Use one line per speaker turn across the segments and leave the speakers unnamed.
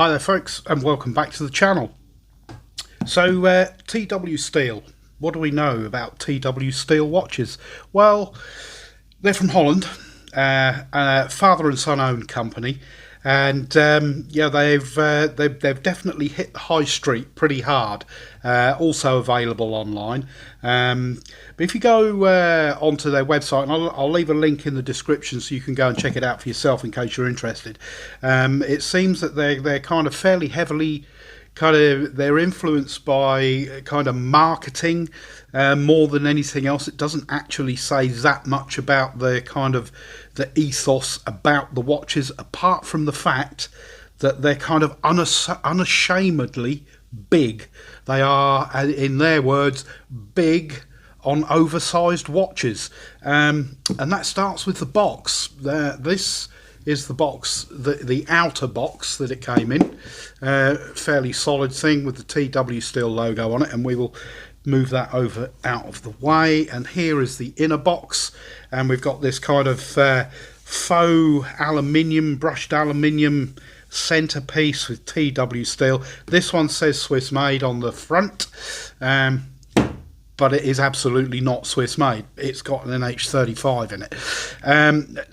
Hi there folks, and welcome back to the channel. So TW Steel, what do we know about TW Steel watches? Well, they're from Holland, a father and son owned company, and yeah, they've definitely hit the high street pretty hard. Also available online, but if you go onto their website, and I'll leave a link in the description so you can go and check it out for yourself in case you're interested. It seems that they're kind of fairly heavily they're influenced by kind of marketing more than anything else. It doesn't actually say that much about the kind of the ethos about the watches, apart from the fact that they're kind of unashamedly big. They are, in their words, big on oversized watches, and that starts with the box. This is the box, the outer box that it came in, fairly solid thing with the TW Steel logo on it, and we will move that over out of the way. And here is the inner box, and we've got this kind of faux aluminium, brushed aluminium centerpiece with TW Steel. This one says Swiss made on the front, but it is absolutely not Swiss made. It's got an NH-35 in it.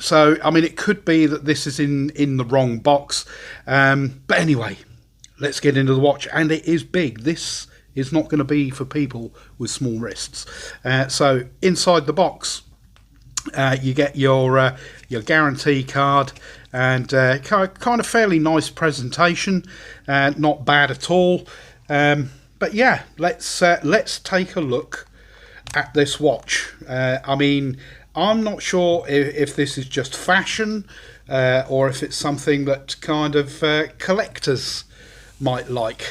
So I mean, it could be that this is in the wrong box, but anyway, let's get into the watch. And it is big. This is not going to be for people with small wrists. So inside the box, you get your guarantee card, and kind of fairly nice presentation, not bad at all. But yeah, let's take a look at this watch. I mean, I'm not sure if this is just fashion, or if it's something that kind of collectors might like.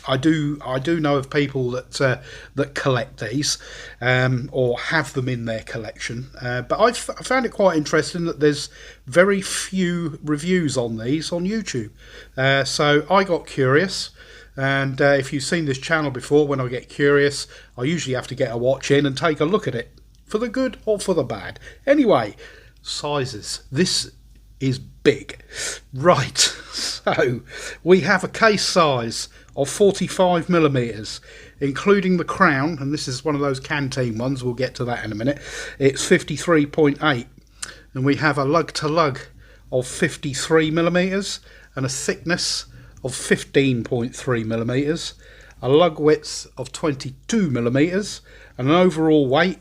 I do know of people that collect these, or have them in their collection. But I found it quite interesting that there's very few reviews on these on YouTube. So I got curious. And if you've seen this channel before, when I get curious, I usually have to get a watch in and take a look at it, for the good or for the bad. Anyway, sizes. This is big. Right, so we have a case size of 45mm, including the crown, and this is one of those canteen ones, we'll get to that in a minute. It's 53.8, and we have a lug-to-lug of 53mm, and a thickness of 15.3mm, a lug width of 22mm, and an overall weight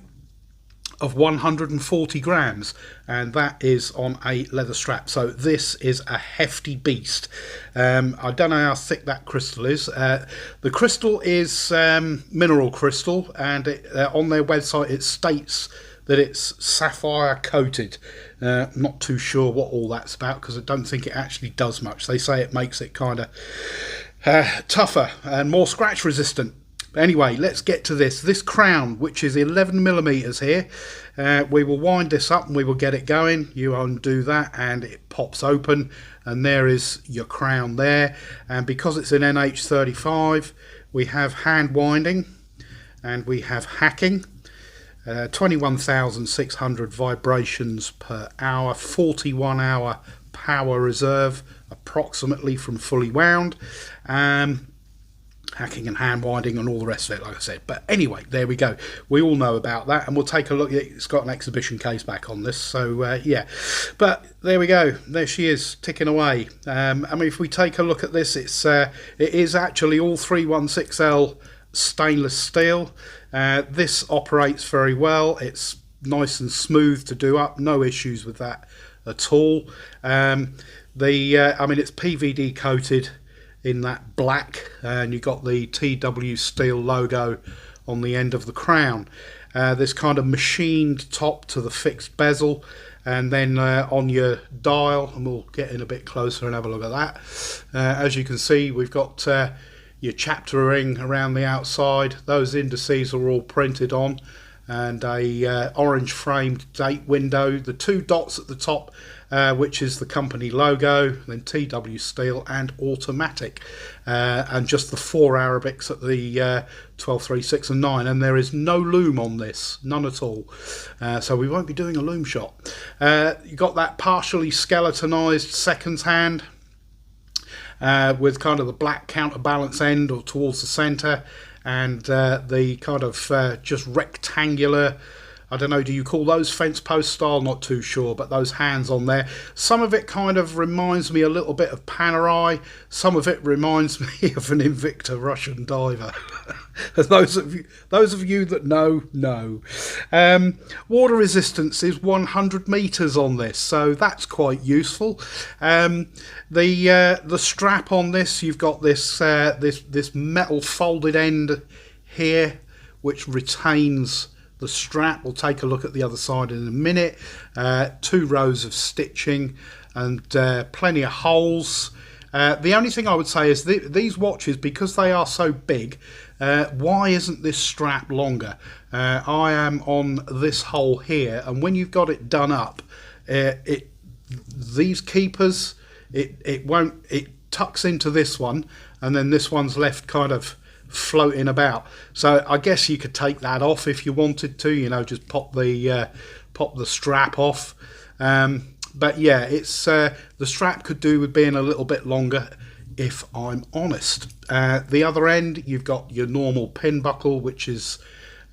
of 140 grams, and that is on a leather strap. So this is a hefty beast. I don't know how thick that crystal is. The crystal is mineral crystal, and on their website it states that it's sapphire coated. Not too sure what all that's about, because I don't think it actually does much. They say it makes it kind of tougher and more scratch resistant. But anyway, let's get to this crown, which is 11mm here. We will wind this up and we will get it going. You undo that and it pops open, and there is your crown there. And because it's an NH-35, we have hand winding and we have hacking. 21,600 vibrations per hour, 41 hour power reserve approximately from fully wound, hacking and hand winding and all the rest of it, like I said. But anyway, there we go. We all know about that, and we'll take a look. It's got an exhibition case back on this, so yeah. But there we go. There she is, ticking away. I mean, if we take a look at this, it is actually all 316L stainless steel. This operates very well. It's nice and smooth to do up, no issues with that at all. I mean, it's PVD coated in that black, and you've got the TW Steel logo on the end of the crown. This kind of machined top to the fixed bezel, and then on your dial, and we'll get in a bit closer and have a look at that. As you can see, we've got your chapter ring around the outside. Those indices are all printed on, and a orange framed date window. The two dots at the top, which is the company logo, then TW Steel and automatic, and just the 4 Arabics at the 12, 3, 6 and 9, and there is no loom on this, none at all. So we won't be doing a loom shot. You got that partially skeletonized seconds hand, with kind of the black counterbalance end or towards the centre, and the kind of just rectangular, I don't know, do you call those fence post style? Not too sure, but those hands on there. Some of it kind of reminds me a little bit of Panerai. Some of it reminds me of an Invicta Russian diver. those of you that know. Water resistance is 100 meters on this, so that's quite useful. The strap on this, you've got this this metal folded end here, which retains the strap. We'll take a look at the other side in a minute. 2 rows of stitching and plenty of holes. The only thing I would say is these watches, because they are so big, why isn't this strap longer? I am on this hole here, and when you've got it done up, these keepers, it tucks into this one, and then this one's left kind of floating about. So I guess you could take that off if you wanted to, you know, just pop the strap off. But yeah, it's the strap could do with being a little bit longer, if I'm honest. The other end, you've got your normal pin buckle, which is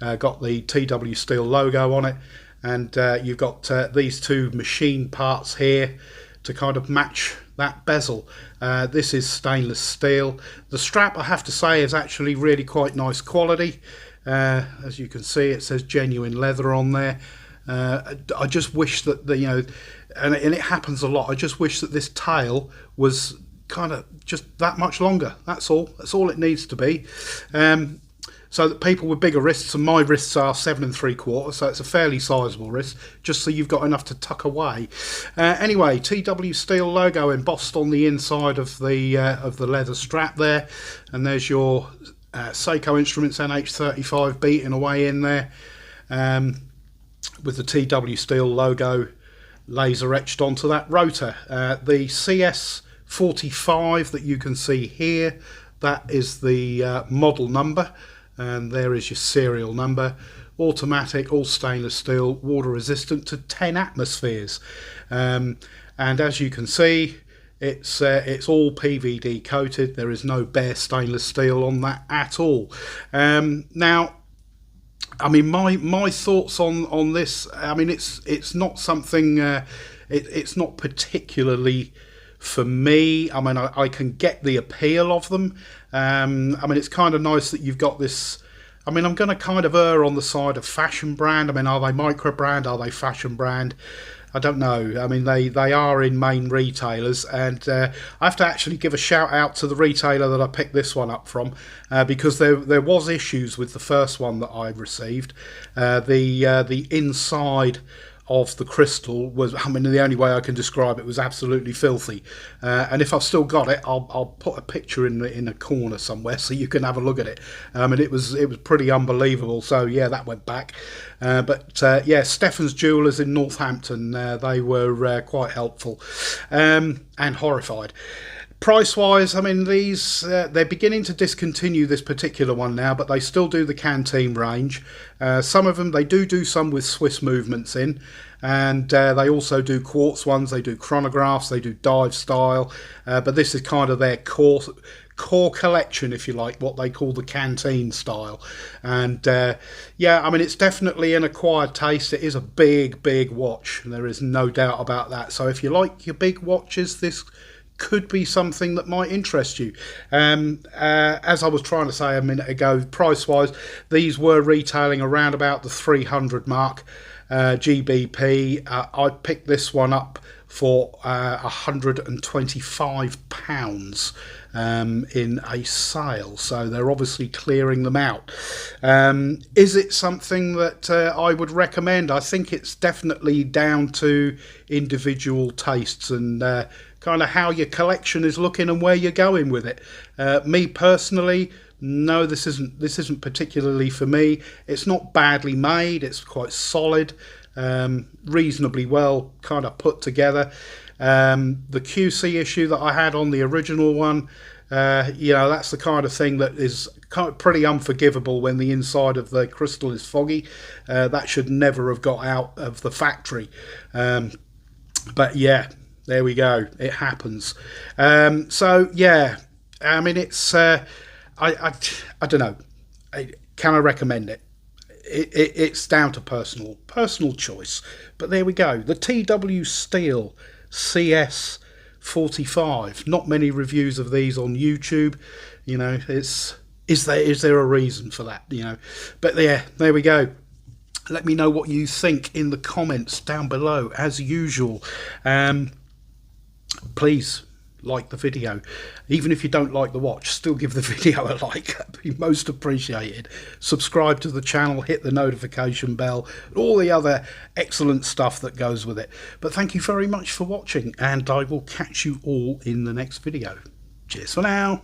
got the TW Steel logo on it, and you've got these 2 machine parts here to kind of match that bezel. This is stainless steel. The strap, I have to say, is actually really quite nice quality. As you can see, it says genuine leather on there. I just wish that you know, and it happens a lot, I just wish that this tail was kind of just that much longer. That's all it needs to be. So that people with bigger wrists, and my wrists are 7 3/4, so it's a fairly sizable wrist, just so you've got enough to tuck away. Anyway, TW Steel logo embossed on the inside of the leather strap there, and there's your Seiko Instruments NH35 beating away in there, with the TW Steel logo laser etched onto that rotor. The CS-45 that you can see here, that is the model number. And there is your serial number. Automatic, all stainless steel, water resistant to 10 atmospheres. And as you can see, it's all PVD coated. There is no bare stainless steel on that at all. Now, I mean, my thoughts on this, I mean, it's not something, it's not particularly for me. I mean, I can get the appeal of them. I mean, it's kind of nice that you've got this. I mean, I'm going to kind of err on the side of fashion brand. I mean, are they micro brand? Are they fashion brand? I don't know. I mean, they are in main retailers, and I have to actually give a shout out to the retailer that I picked this one up from, because there was issues with the first one that I received. The inside of the crystal was, I mean, the only way I can describe it, was absolutely filthy. And if I've still got it, I'll put a picture in a corner somewhere so you can have a look at it. And it was pretty unbelievable. So yeah, that went back. But yeah, Steffans Jewelers in Northampton, they were quite helpful, and horrified. Price wise, I mean, these they're beginning to discontinue this particular one now, but they still do the canteen range. Some of them, they do some with Swiss movements in, and they also do quartz ones. They do chronographs, they do dive style, but this is kind of their core collection, if you like, what they call the canteen style. And yeah, I mean, it's definitely an acquired taste. It is a big watch, and there is no doubt about that. So if you like your big watches, this could be something that might interest you. As I was trying to say a minute ago, price wise, these were retailing around about the 300 mark GBP. I picked this one up for £125 in a sale, so they're obviously clearing them out. Is it something that I would recommend? I think it's definitely down to individual tastes and kind of how your collection is looking and where you're going with it. Me personally, no, this isn't particularly for me. It's not badly made. It's quite solid, reasonably well kind of put together. The QC issue that I had on the original one, you know, that's the kind of thing that is kind of pretty unforgivable when the inside of the crystal is foggy. That should never have got out of the factory. But yeah, There we go. It happens. So yeah, I mean, it's I don't know. Can I recommend it? It's down to personal choice. But there we go. The TW Steel CS-45. Not many reviews of these on YouTube. You know, is there a reason for that? You know, but yeah, there we go. Let me know what you think in the comments down below, as usual. Please like the video. Even if you don't like the watch, still give the video a like. That'd be most appreciated. Subscribe to the channel, hit the notification bell, all the other excellent stuff that goes with it. But thank you very much for watching, and I will catch you all in the next video. Cheers for now.